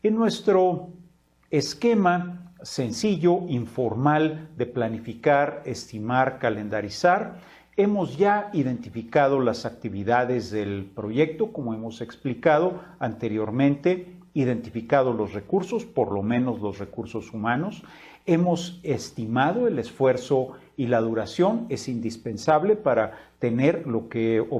En nuestro esquema sencillo, informal de planificar, estimar, calendarizar, hemos ya identificado las actividades del proyecto, como hemos explicado anteriormente, identificado los recursos, por lo menos los recursos humanos, hemos estimado el esfuerzo y la duración. Es indispensable para tener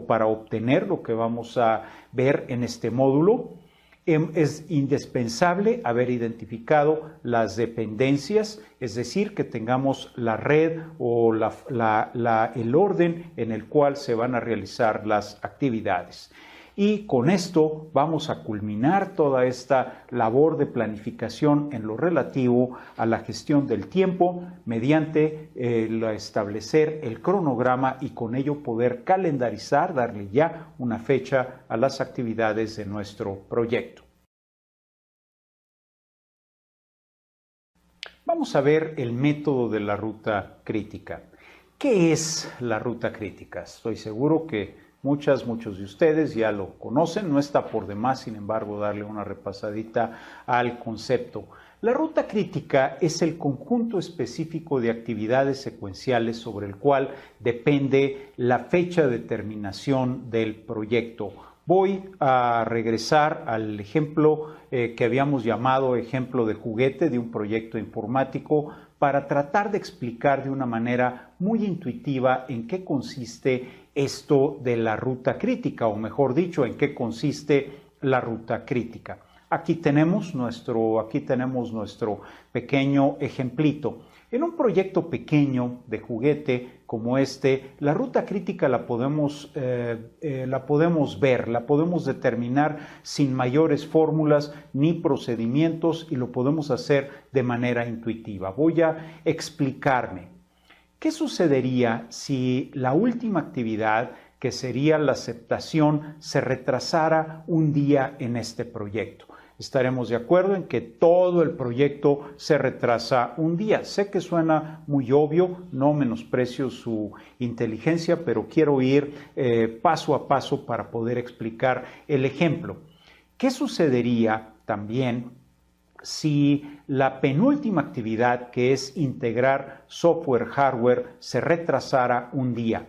para obtener lo que vamos a ver en este módulo. Es indispensable haber identificado las dependencias, es decir, que tengamos la red o el orden en el cual se van a realizar las actividades. Y con esto vamos a culminar toda esta labor de planificación en lo relativo a la gestión del tiempo mediante establecer el cronograma y con ello poder calendarizar, darle ya una fecha a las actividades de nuestro proyecto. Vamos a ver el método de la ruta crítica. ¿Qué es la ruta crítica? Estoy seguro que muchos de ustedes ya lo conocen, no está por demás, sin embargo, darle una repasadita al concepto. La ruta crítica es el conjunto específico de actividades secuenciales sobre el cual depende la fecha de terminación del proyecto. Voy a regresar al ejemplo que habíamos llamado ejemplo de juguete de un proyecto informático para tratar de explicar de una manera muy intuitiva en qué consiste esto de la ruta crítica, o mejor dicho, en qué consiste la ruta crítica. Aquí tenemos nuestro pequeño ejemplito. En un proyecto pequeño de juguete como este, la ruta crítica la podemos ver, la podemos determinar sin mayores fórmulas ni procedimientos y lo podemos hacer de manera intuitiva. Voy a explicarme. ¿Qué sucedería si la última actividad, que sería la aceptación, se retrasara un día en este proyecto? Estaremos de acuerdo en que todo el proyecto se retrasa un día. Sé que suena muy obvio, no menosprecio su inteligencia, pero quiero ir paso a paso para poder explicar el ejemplo. ¿Qué sucedería también si la penúltima actividad, que es integrar software-hardware, se retrasara un día?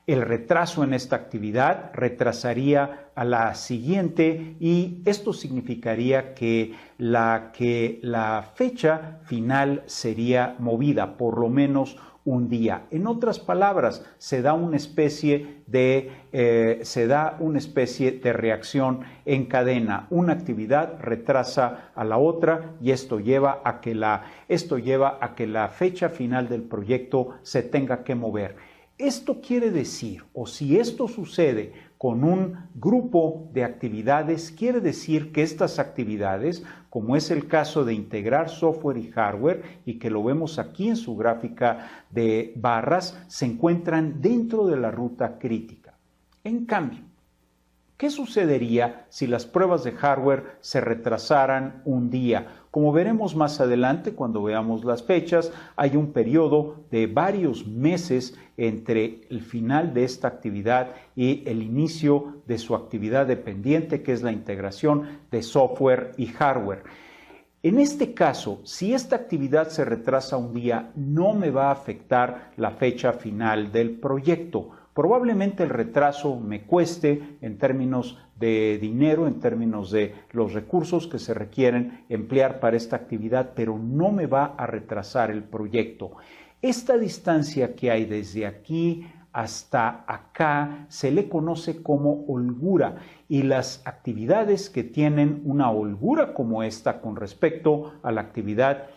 El retraso en esta actividad retrasaría a la siguiente y esto significaría que la fecha final sería movida por lo menos un día. En otras palabras, se da una especie de reacción en cadena. Una actividad retrasa a la otra y esto lleva a que la fecha final del proyecto se tenga que mover. Esto quiere decir, o si esto sucede con un grupo de actividades, quiere decir que estas actividades, como es el caso de integrar software y hardware, y que lo vemos aquí en su gráfica de barras, se encuentran dentro de la ruta crítica. En cambio, ¿qué sucedería si las pruebas de hardware se retrasaran un día? Como veremos más adelante cuando veamos las fechas, hay un periodo de varios meses entre el final de esta actividad y el inicio de su actividad dependiente, que es la integración de software y hardware. En este caso, si esta actividad se retrasa un día, no me va a afectar la fecha final del proyecto. Probablemente el retraso me cueste en términos de dinero, en términos de los recursos que se requieren emplear para esta actividad, pero no me va a retrasar el proyecto. Esta distancia que hay desde aquí hasta acá se le conoce como holgura y las actividades que tienen una holgura como esta con respecto a la actividad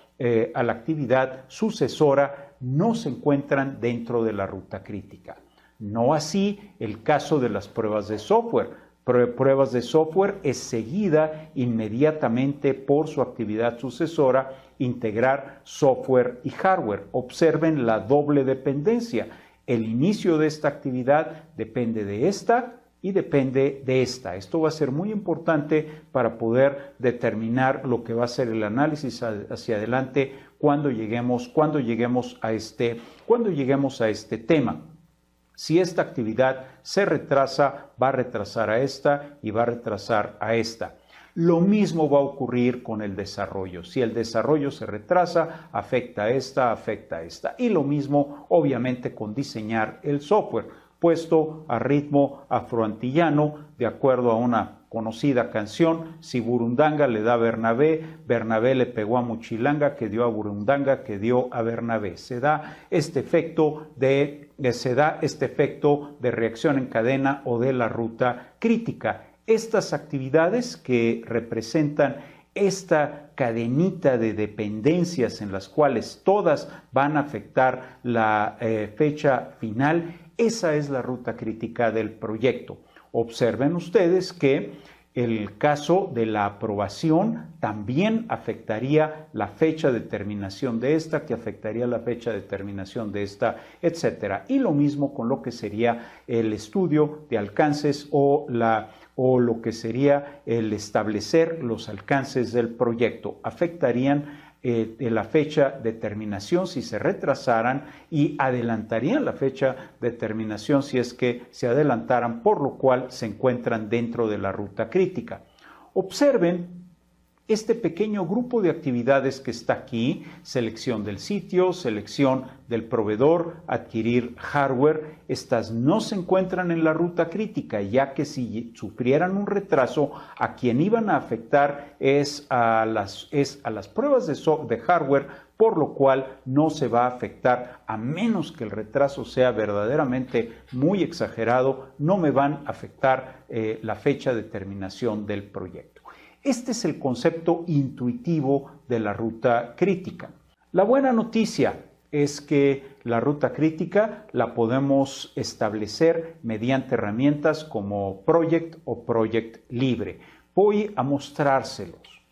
sucesora no se encuentran dentro de la ruta crítica. No así el caso de las pruebas de software. Pruebas de software es seguida inmediatamente por su actividad sucesora, integrar software y hardware. Observen la doble dependencia. El inicio de esta actividad depende de esta y depende de esta. Esto va a ser muy importante para poder determinar lo que va a ser el análisis hacia adelante cuando lleguemos a este tema. Si esta actividad se retrasa, va a retrasar a esta y va a retrasar a esta. Lo mismo va a ocurrir con el desarrollo. Si el desarrollo se retrasa, afecta a esta, afecta a esta. Y lo mismo, obviamente, con diseñar el software, puesto a ritmo afroantillano, de acuerdo a una conocida canción. Si Burundanga le da a Bernabé, Bernabé le pegó a Muchilanga, que dio a Burundanga, que dio a Bernabé. Se da este efecto de reacción en cadena o de la ruta crítica. Estas actividades que representan esta cadenita de dependencias en las cuales todas van a afectar la fecha final, esa es la ruta crítica del proyecto. Observen ustedes que el caso de la aprobación también afectaría la fecha de terminación de esta, que afectaría la fecha de terminación de esta, etc. Y lo mismo con lo que sería el estudio de alcances o lo que sería el establecer los alcances del proyecto. Afectarían la fecha de terminación si se retrasaran y adelantarían la fecha de terminación si es que se adelantaran, por lo cual se encuentran dentro de la ruta crítica. Observen este pequeño grupo de actividades que está aquí: selección del sitio, selección del proveedor, adquirir hardware. Estas no se encuentran en la ruta crítica, ya que si sufrieran un retraso, a quien iban a afectar es a las pruebas de hardware, por lo cual no se va a afectar, a menos que el retraso sea verdaderamente muy exagerado, no me van a afectar la fecha de terminación del proyecto. Este es el concepto intuitivo de la ruta crítica. La buena noticia es que la ruta crítica la podemos establecer mediante herramientas como Project o Project Libre. Voy a mostrárselos.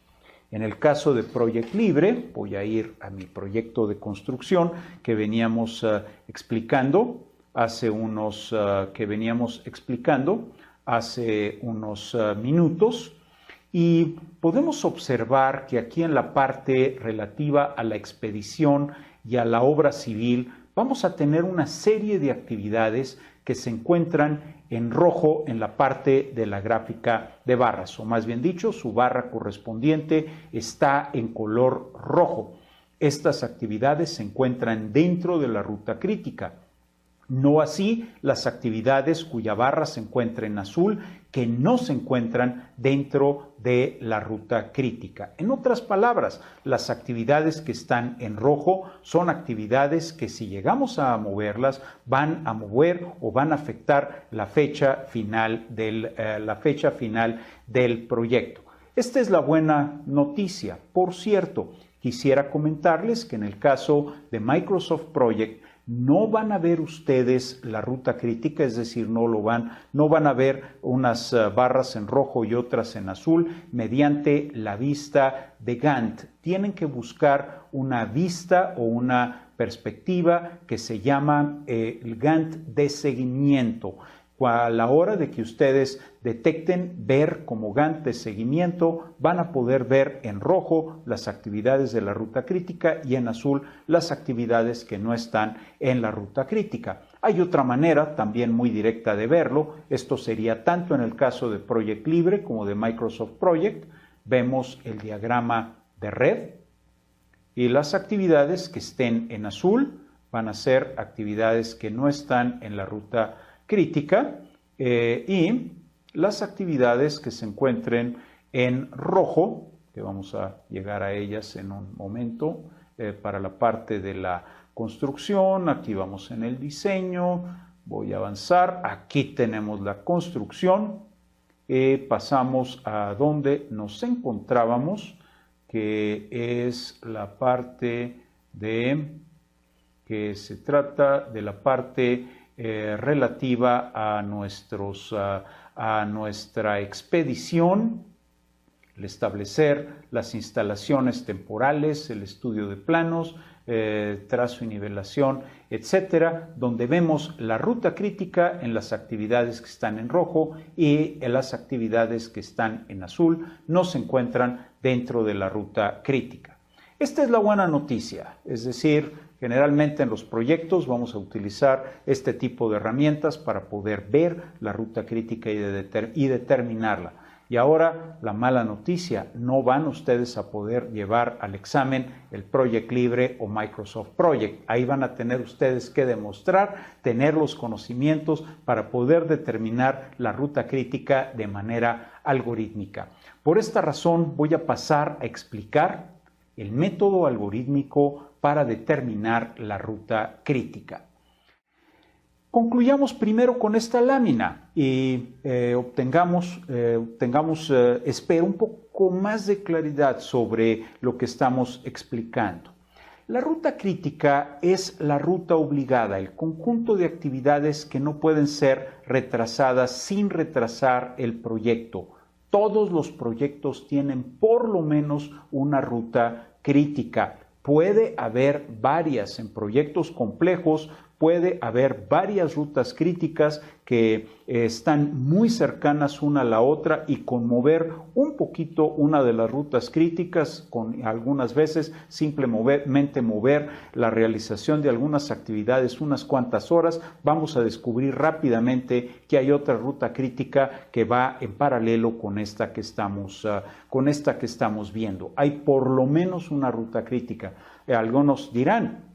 En el caso de Project Libre, voy a ir a mi proyecto de construcción que veníamos explicando hace unos minutos. Y podemos observar que aquí en la parte relativa a la expedición y a la obra civil vamos a tener una serie de actividades que se encuentran en rojo en la parte de la gráfica de barras, o más bien dicho, su barra correspondiente está en color rojo. Estas actividades se encuentran dentro de la ruta crítica. No así las actividades cuya barra se encuentra en azul, que no se encuentran dentro de la ruta crítica. En otras palabras, las actividades que están en rojo son actividades que, si llegamos a moverlas, van a mover o van a afectar la fecha final del proyecto. Esta es la buena noticia. Por cierto, quisiera comentarles que en el caso de Microsoft Project no van a ver ustedes la ruta crítica, es decir, no van a ver unas barras en rojo y otras en azul mediante la vista de Gantt. Tienen que buscar una vista o una perspectiva que se llama el Gantt de seguimiento. A la hora de que ustedes detecten ver como Gantt de seguimiento, van a poder ver en rojo las actividades de la ruta crítica y en azul las actividades que no están en la ruta crítica. Hay otra manera también muy directa de verlo. Esto sería tanto en el caso de Project Libre como de Microsoft Project. Vemos el diagrama de red y las actividades que estén en azul van a ser actividades que no están en la ruta crítica, y las actividades que se encuentren en rojo, que vamos a llegar a ellas en un momento, para la parte de la construcción. Aquí vamos en el diseño, voy a avanzar, aquí tenemos la construcción, pasamos a donde nos encontrábamos, que es la parte que se trata de la parte relativa a nuestra expedición, el establecer las instalaciones temporales, el estudio de planos, trazo y nivelación, etcétera, donde vemos la ruta crítica en las actividades que están en rojo y en las actividades que están en azul no se encuentran dentro de la ruta crítica. Esta es la buena noticia, es decir, generalmente en los proyectos vamos a utilizar este tipo de herramientas para poder ver la ruta crítica y determinarla. Y ahora la mala noticia, no van ustedes a poder llevar al examen el Project Libre o Microsoft Project. Ahí van a tener ustedes que demostrar, tener los conocimientos para poder determinar la ruta crítica de manera algorítmica. Por esta razón voy a pasar a explicar el método algorítmico para determinar la ruta crítica. Concluyamos primero con esta lámina y espero un poco más de claridad sobre lo que estamos explicando. La ruta crítica es la ruta obligada, el conjunto de actividades que no pueden ser retrasadas sin retrasar el proyecto. Todos los proyectos tienen por lo menos una ruta crítica. Puede haber varias en proyectos complejos. Puede haber varias rutas críticas que están muy cercanas una a la otra y con mover un poquito una de las rutas críticas, con algunas veces simplemente mover la realización de algunas actividades unas cuantas horas, vamos a descubrir rápidamente que hay otra ruta crítica que va en paralelo con esta que estamos viendo. Hay por lo menos una ruta crítica. Algunos dirán,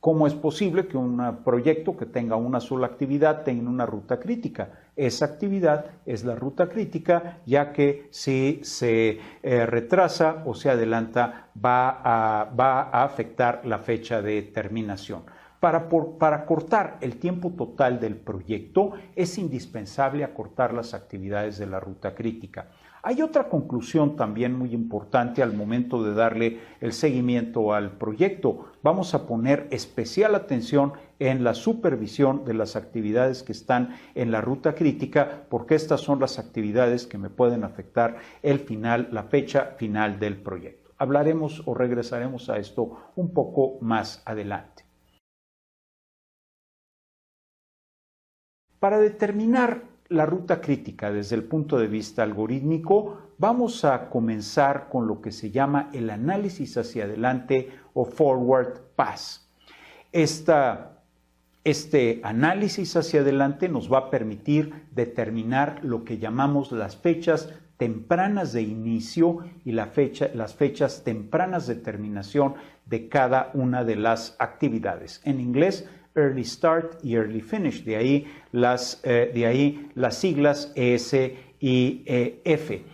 ¿cómo es posible que un proyecto que tenga una sola actividad tenga una ruta crítica? Esa actividad es la ruta crítica, ya que si se retrasa o se adelanta va a afectar la fecha de terminación. Para cortar el tiempo total del proyecto es indispensable acortar las actividades de la ruta crítica. Hay otra conclusión también muy importante al momento de darle el seguimiento al proyecto. Vamos a poner especial atención en la supervisión de las actividades que están en la ruta crítica, porque estas son las actividades que me pueden afectar la fecha final del proyecto. Hablaremos o regresaremos a esto un poco más adelante. Para determinar la ruta crítica desde el punto de vista algorítmico, vamos a comenzar con lo que se llama el análisis hacia adelante o forward pass. Este análisis hacia adelante nos va a permitir determinar lo que llamamos las fechas tempranas de inicio y las fechas tempranas de terminación de cada una de las actividades. En inglés, Early Start y Early Finish, de ahí las siglas ES y F.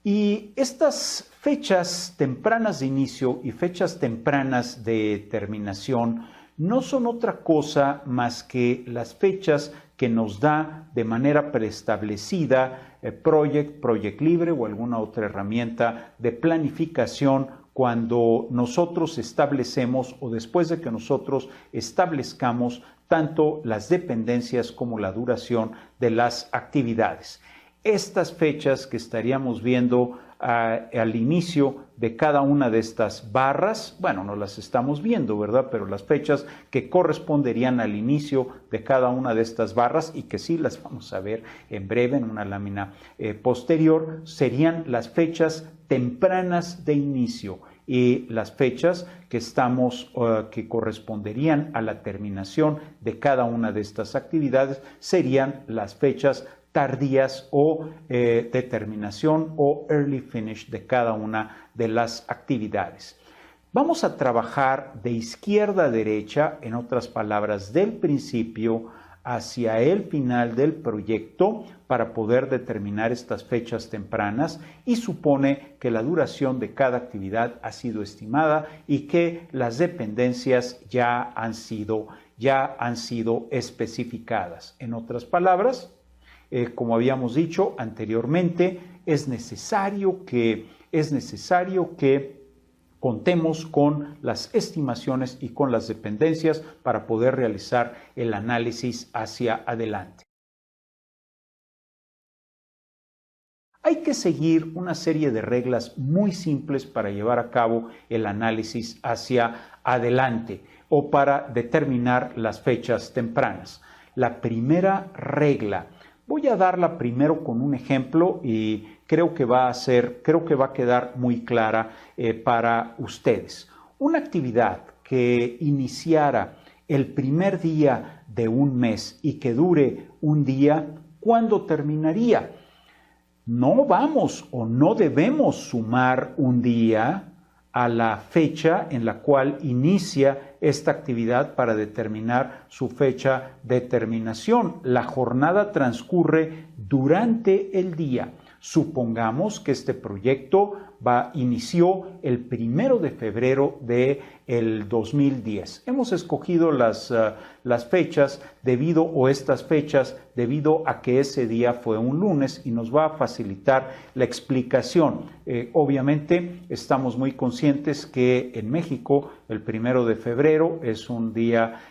Y estas fechas tempranas de inicio y fechas tempranas de terminación no son otra cosa más que las fechas que nos da de manera preestablecida Project Libre o alguna otra herramienta de planificación cuando nosotros establecemos o después de que nosotros establezcamos tanto las dependencias como la duración de las actividades. Estas fechas que estaríamos viendo al inicio de cada una de estas barras, bueno, no las estamos viendo, ¿verdad? Pero las fechas que corresponderían al inicio de cada una de estas barras y que sí las vamos a ver en breve en una lámina posterior, serían las fechas tempranas de inicio y las fechas que corresponderían a la terminación de cada una de estas actividades serían las fechas tardías o de terminación o early finish de cada una de las actividades. Vamos a trabajar de izquierda a derecha, en otras palabras, del principio hacia el final del proyecto para poder determinar estas fechas tempranas y supone que la duración de cada actividad ha sido estimada y que las dependencias ya han sido especificadas. En otras palabras, como habíamos dicho anteriormente, es necesario que contemos con las estimaciones y con las dependencias para poder realizar el análisis hacia adelante. Hay que seguir una serie de reglas muy simples para llevar a cabo el análisis hacia adelante o para determinar las fechas tempranas. La primera regla, voy a darla primero con un ejemplo y creo que va a quedar muy clara para ustedes. Una actividad que iniciara el primer día de un mes y que dure un día, ¿cuándo terminaría? no vamos o no debemos sumar un día a la fecha en la cual inicia esta actividad para determinar su fecha de terminación. La jornada transcurre durante el día. Supongamos que este proyecto inició el 1 de febrero del 2010. Hemos escogido las fechas estas fechas debido a que ese día fue un lunes y nos va a facilitar la explicación. Obviamente estamos muy conscientes que en México el 1 de febrero es un día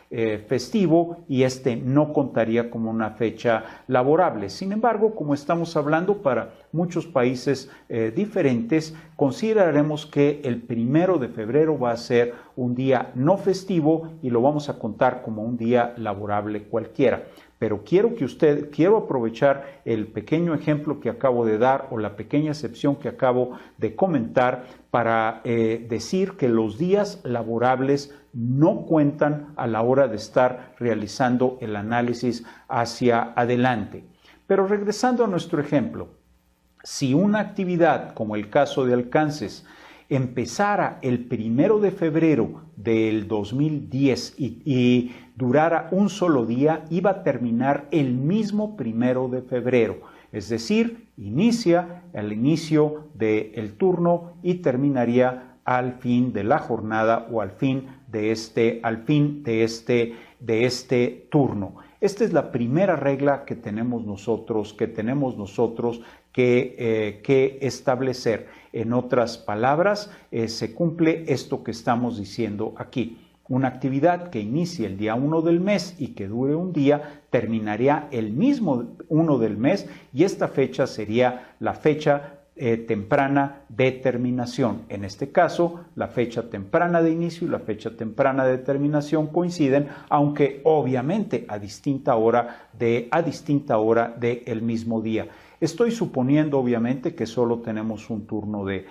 festivo y este no contaría como una fecha laborable. Sin embargo, como estamos hablando para muchos países diferentes, consideraremos que el 1 de febrero va a ser un día no festivo y lo vamos a contar como un día laborable cualquiera. Pero quiero aprovechar el pequeño ejemplo que acabo de dar o la pequeña excepción que acabo de comentar para decir que los días laborables no cuentan a la hora de estar realizando el análisis hacia adelante. Pero regresando a nuestro ejemplo, si una actividad, como el caso de alcances, empezara el 1 de febrero del 2010 y durara un solo día, iba a terminar el mismo 1 de febrero. Es decir, inicia al inicio del turno y terminaría al fin de la jornada o al fin de este turno. Esta es la primera regla que tenemos nosotros que establecer. En otras palabras, se cumple esto que estamos diciendo aquí. Una actividad que inicie el día 1 del mes y que dure un día, terminaría el mismo 1 del mes y esta fecha sería la fecha temprana de terminación. En este caso, la fecha temprana de inicio y la fecha temprana de terminación coinciden, aunque obviamente a distinta hora del mismo día. Estoy suponiendo obviamente que solo tenemos un turno de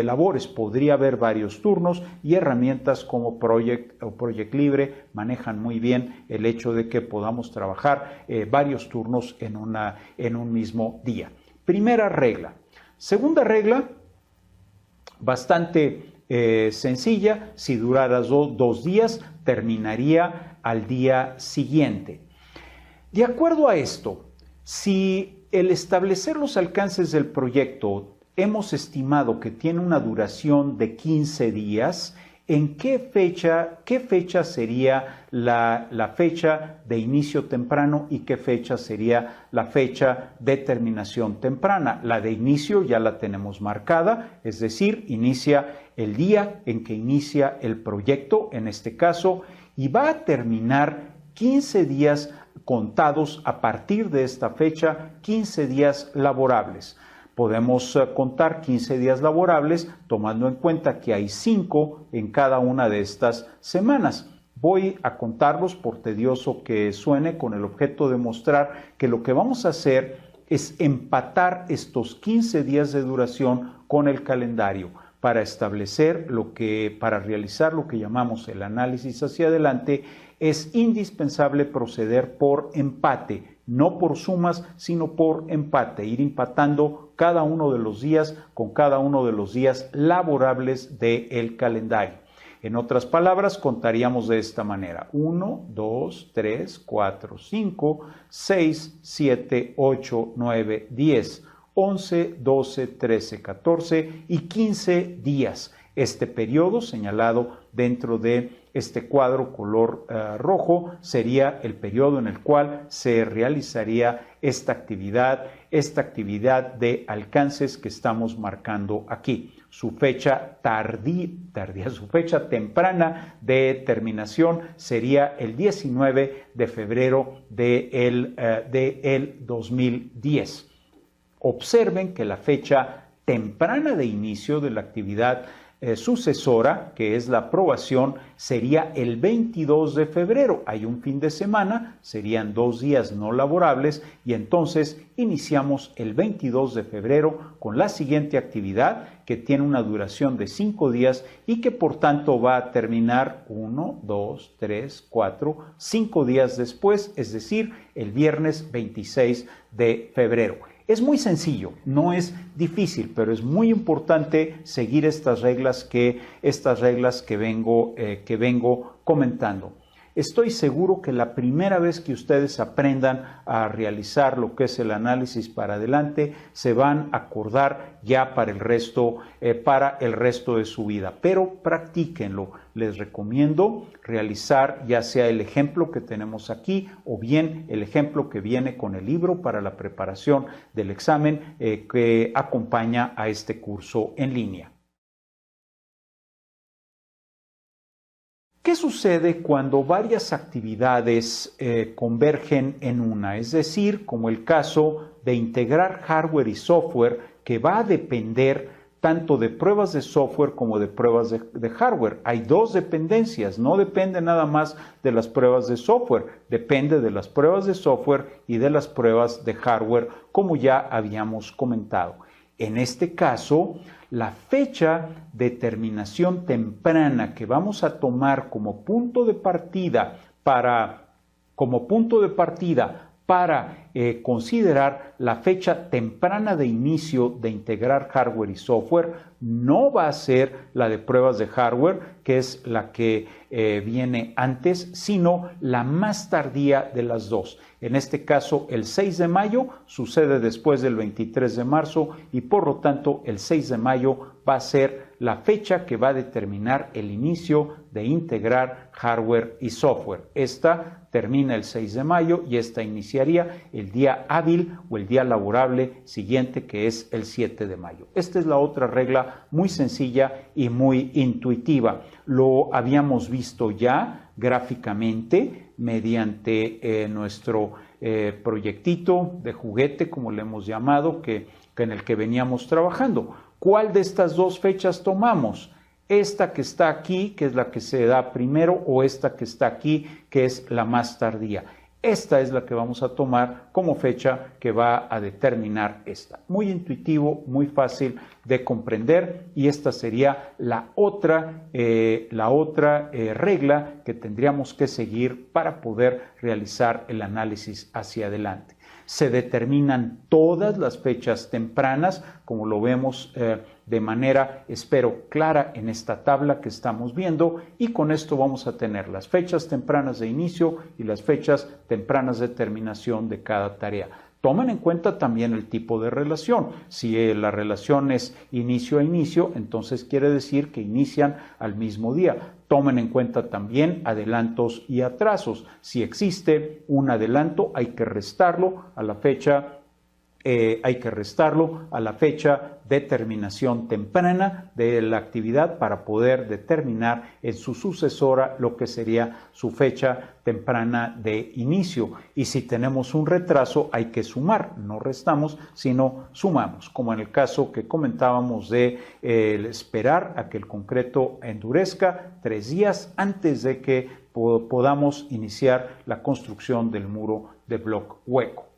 labores. Podría haber varios turnos y herramientas como Project Libre manejan muy bien el hecho de que podamos trabajar varios turnos en un mismo día. Primera regla. Segunda regla, bastante sencilla. Si durara 2 días, terminaría al día siguiente. De acuerdo a esto, si el establecer los alcances del proyecto hemos estimado que tiene una duración de 15 días, ¿en qué fecha sería la fecha de inicio temprano y qué fecha sería la fecha de terminación temprana? La de inicio ya la tenemos marcada, es decir, inicia el día en que inicia el proyecto, en este caso, y va a terminar 15 días contados a partir de esta fecha, 15 días laborables. Podemos contar 15 días laborables tomando en cuenta que hay 5 en cada una de estas semanas. Voy a contarlos, por tedioso que suene, con el objeto de mostrar que lo que vamos a hacer es empatar estos 15 días de duración con el calendario para para realizar lo que llamamos el análisis hacia adelante. Es indispensable proceder por empate, no por sumas, sino por empate, ir empatando cada uno de los días con cada uno de los días laborables del calendario. En otras palabras, contaríamos de esta manera: 1, 2, 3, 4, 5, 6, 7, 8, 9, 10, 11, 12, 13, 14 y 15 días. Este periodo señalado dentro de este cuadro color rojo sería el periodo en el cual se realizaría esta actividad de alcances que estamos marcando aquí. Su fecha su fecha temprana de terminación sería el 19 de febrero del 2010. Observen que la fecha temprana de inicio de la actividad sucesora, que es la aprobación, sería el 22 de febrero. Hay un fin de semana, serían 2 días no laborables y entonces iniciamos el 22 de febrero con la siguiente actividad que tiene una duración de 5 días y que por tanto va a terminar 1, 2, 3, 4, 5 días después, es decir, el viernes 26 de febrero. Es muy sencillo, no es difícil, pero es muy importante seguir estas reglas que vengo comentando. Estoy seguro que la primera vez que ustedes aprendan a realizar lo que es el análisis para adelante, se van a acordar ya para el resto de su vida. Pero practíquenlo. Les recomiendo realizar ya sea el ejemplo que tenemos aquí o bien el ejemplo que viene con el libro para la preparación del examen que acompaña a este curso en línea. ¿Qué sucede cuando varias actividades convergen en una? Es decir, como el caso de integrar hardware y software que va a depender tanto de pruebas de software como de pruebas de hardware. Hay dos dependencias, no depende nada más de las pruebas de software, depende de las pruebas de software y de las pruebas de hardware, como ya habíamos comentado. En este caso, la fecha de terminación temprana que vamos a tomar como punto de partida para considerar la fecha temprana de inicio de integrar hardware y software no va a ser la de pruebas de hardware, que es la que viene antes, sino la más tardía de las dos. En este caso, el 6 de mayo sucede después del 23 de marzo y por lo tanto el 6 de mayo va a ser la fecha que va a determinar el inicio de integrar hardware y software. Esta termina el 6 de mayo y esta iniciaría el día hábil o el día laborable siguiente, que es el 7 de mayo. Esta es la otra regla muy sencilla y muy intuitiva. Lo habíamos visto ya gráficamente mediante nuestro proyectito de juguete, como le hemos llamado, en el que veníamos trabajando. ¿Cuál de estas dos fechas tomamos? Esta que está aquí, que es la que se da primero, o esta que está aquí, que es la más tardía. Esta es la que vamos a tomar como fecha que va a determinar esta. Muy intuitivo, muy fácil de comprender y esta sería la otra regla que tendríamos que seguir para poder realizar el análisis hacia adelante. Se determinan todas las fechas tempranas, como lo vemos de manera, espero, clara en esta tabla que estamos viendo, y con esto vamos a tener las fechas tempranas de inicio y las fechas tempranas de terminación de cada tarea. Tomen en cuenta también el tipo de relación. Si la relación es inicio a inicio, entonces quiere decir que inician al mismo día. Tomen en cuenta también adelantos y atrasos. Si existe un adelanto, hay que restarlo a la fecha de terminación temprana de la actividad para poder determinar en su sucesora lo que sería su fecha temprana de inicio. Y si tenemos un retraso, hay que sumar, no restamos, sino sumamos, como en el caso que comentábamos de esperar a que el concreto endurezca 3 días antes de que podamos iniciar la construcción del muro de bloque hueco.